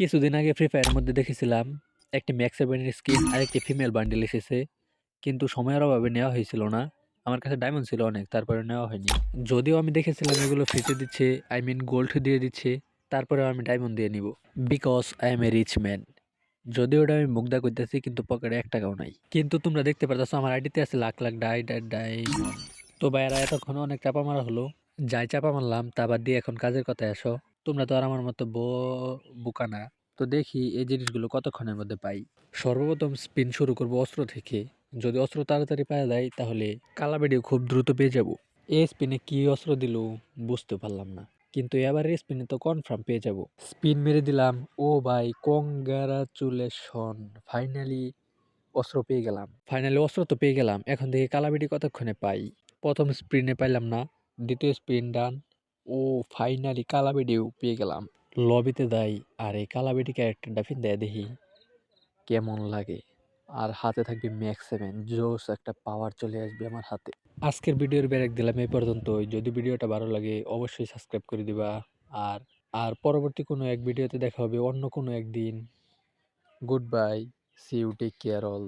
কিছুদিন আগে ফ্রি ফায়ারের মধ্যে দেখেছিলাম একটি ম্যাক্স 7 এর স্কিন আর একটি ফিমেল বান্ডেল এসেছে। কিন্তু সময়ের অভাবে নেওয়া হয়েছিল না। আমার কাছে ডায়মন্ড ছিল অনেক, তারপরে নেওয়া হয়নি। যদিও আমি দেখেছিলাম এগুলো ফ্রিতে দিচ্ছে, আই মিন গোল্ড দিয়ে দিচ্ছে, তারপরেও আমি ডায়মন্ড দিয়ে নিব। Because I am a rich man. যদিও ওটা আমি মুগ্ধা করতেছি, কিন্তু পকেটে ১ টাকাও নাই। কিন্তু তোমরা দেখতে পারতেছো আমার আইডিতে আছে লাখ লাখ ডায়মন্ড। তো ভাইয়ারা এতক্ষণ অনেক চাপা মারা হলো, যাই চাপা মারলাম তা বাদ দিয়ে এখন কাজের কথায় আসো। তোমরা তো আর আমার মতো বোকা না। তো দেখি এই জিনিসগুলো কতক্ষণের মধ্যে পাই। সর্বপ্রথম স্পিন শুরু করব অস্ত্র থেকে। যদি অস্ত্র তাড়াতাড়ি পাওয়া যায় তাহলে কালাবেডিও খুব দ্রুত পেয়ে যাব। এই স্পিনে কি অস্ত্র দিল বুঝতে পারলাম না, কিন্তু এবারের স্পিনে তো কনফার্ম পেয়ে যাব। স্পিন মেরে দিলাম। ও ভাই, কংগ্রাচুলেশন, ফাইনালি অস্ত্র পেয়ে গেলাম। ফাইনালি অস্ত্র তো পেয়ে গেলাম। এখন দেখি কালাবেডি কতক্ষণে পাই। প্রথম স্পিনে পাইলাম না, দ্বিতীয় স্পিন ডান। ও ফাইনালি কালাবেডিও পেয়ে গেলাম। লবিতে দেয় আর এই কালাবেডি ক্যারেক্টারটা ফিন দেয়, দেখি কেমন লাগে। আর হাতে থাকবে ম্যাক্স 7, জোস একটা পাওয়ার চলে আসবে আমার হাতে। আজকের ভিডিওর ব্রেক দিলাম এই পর্যন্তই। যদি ভিডিওটা ভালো লাগে অবশ্যই সাবস্ক্রাইব করে দিবা। আর আর পরবর্তী কোনো এক ভিডিওতে দেখা হবে অন্য কোনো একদিন। Goodbye, see you, take care all.